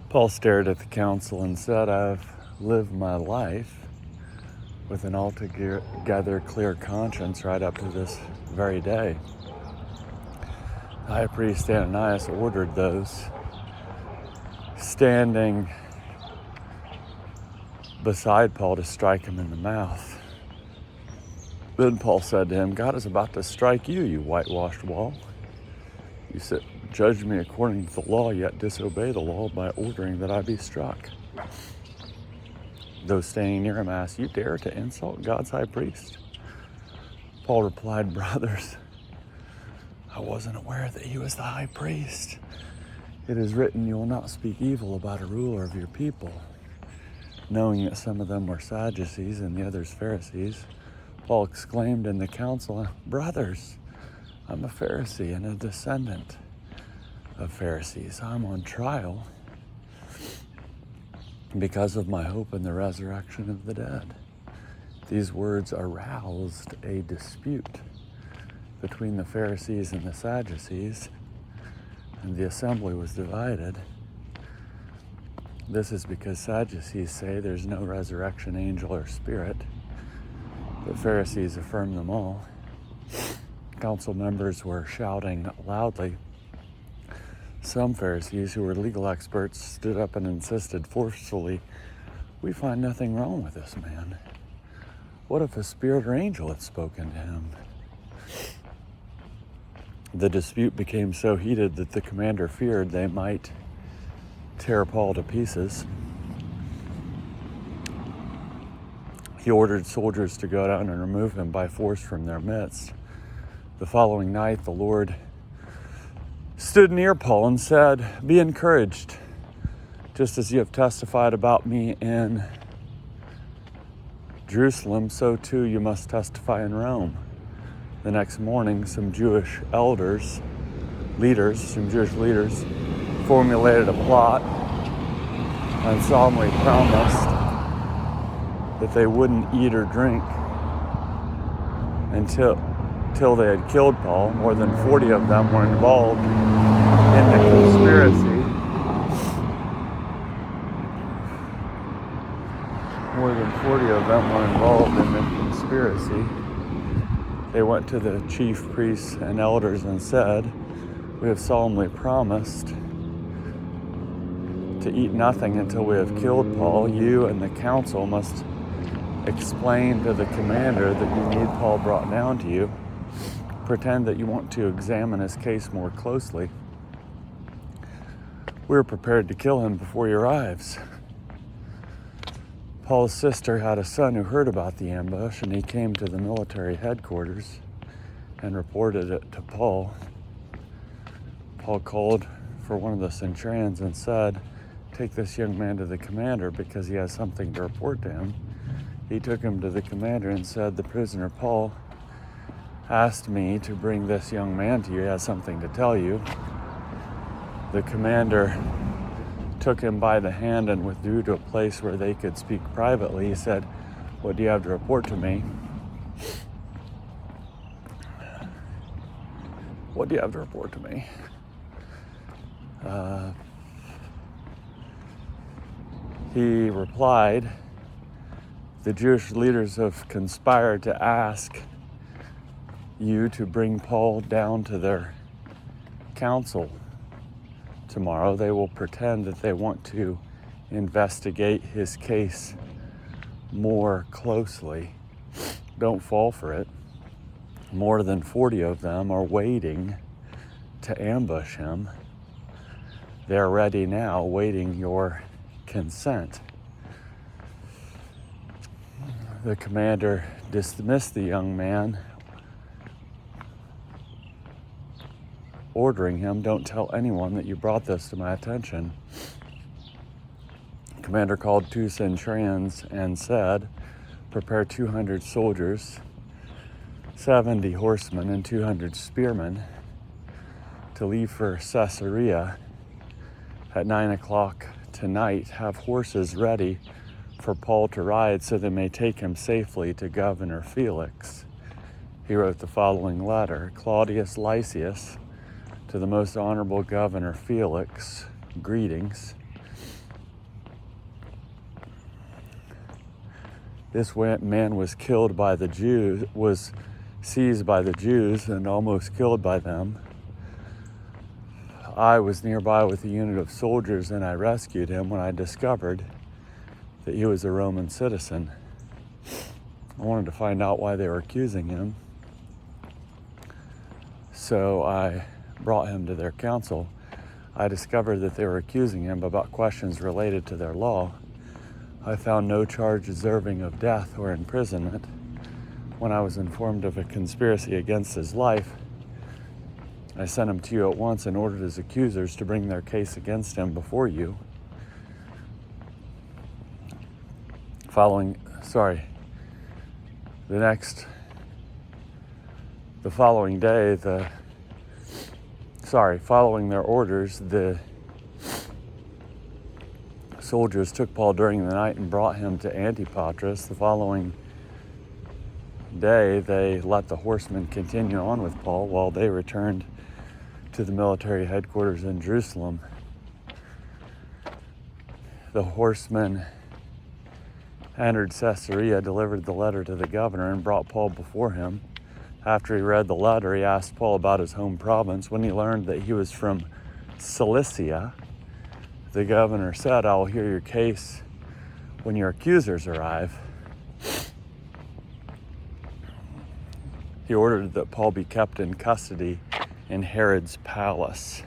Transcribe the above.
Paul stared at the council and said, I've lived my life with an altogether clear conscience right up to this very day. The high priest Ananias ordered those standing beside Paul to strike him in the mouth. Then Paul said to him, God is about to strike you, you whitewashed wall. You judge me according to the law, yet disobey the law by ordering that I be struck. Those standing near him asked, you dare to insult God's high priest? Paul replied, brothers, I wasn't aware that he was the high priest. It is written, you will not speak evil about a ruler of your people. Knowing that some of them were Sadducees and the others Pharisees, Paul exclaimed in the council, brothers, I'm a Pharisee and a descendant of Pharisees. I'm on trial because of my hope in the resurrection of the dead. These words aroused a dispute between the Pharisees and the Sadducees, and the assembly was divided. This is because Sadducees say there's no resurrection, angel, or spirit, but Pharisees affirm them all. Council members were shouting loudly. Some Pharisees, who were legal experts, stood up and insisted forcefully, we find nothing wrong with this man. What if a spirit or angel had spoken to him? The dispute became so heated that the commander feared they might tear Paul to pieces. He ordered soldiers to go down and remove him by force from their midst. The following night, the Lord stood near Paul and said, be encouraged, just as you have testified about me in Jerusalem, so too you must testify in Rome. The next morning, some Jewish leaders, formulated a plot and solemnly promised that they wouldn't eat or drink until they had killed Paul. More than 40 of them were involved in the conspiracy. More than 40 of them were involved in the conspiracy. They went to the chief priests and elders and said, we have solemnly promised to eat nothing until we have killed Paul. You and the council must explain to the commander that you need Paul brought down to you. Pretend that you want to examine his case more closely. We're prepared to kill him before he arrives. Paul's sister had a son who heard about the ambush, and he came to the military headquarters and reported it to Paul. Paul called for one of the centurions and said, take this young man to the commander because he has something to report to him. He took him to the commander and said, the prisoner Paul asked me to bring this young man to you. He has something to tell you. The commander took him by the hand and withdrew to a place where they could speak privately. He said, what do you have to report to me? What do you have to report to me? He replied, the Jewish leaders have conspired to ask you to bring Paul down to their council tomorrow. They will pretend that they want to investigate his case more closely. Don't fall for it. More than 40 of them are waiting to ambush him. They're ready now, waiting your consent. The commander dismissed the young man, ordering him, don't tell anyone that you brought this to my attention. The commander called 2 centurions and said, prepare 200 soldiers, 70 horsemen, and 200 spearmen to leave for Caesarea at 9 o'clock tonight. Have horses ready for Paul to ride so they may take him safely to Governor Felix. He wrote the following letter, Claudius Lysias, to the most honorable Governor Felix, greetings. This man was killed by the Jews, was seized by the Jews and almost killed by them. I was nearby with a unit of soldiers and I rescued him when I discovered that he was a Roman citizen. I wanted to find out why they were accusing him. So I brought him to their council. I discovered that they were accusing him about questions related to their law. I found no charge deserving of death or imprisonment. When I was informed of a conspiracy against his life, I sent him to you at once and ordered his accusers to bring their case against him before you. Following their orders, the soldiers took Paul during the night and brought him to Antipatris. The following day, they let the horsemen continue on with Paul while they returned to the military headquarters in Jerusalem. The horsemen entered Caesarea, delivered the letter to the governor, and brought Paul before him. After he read the letter, he asked Paul about his home province. When he learned that he was from Cilicia, the governor said, "I will hear your case when your accusers arrive." He ordered that Paul be kept in custody in Herod's palace.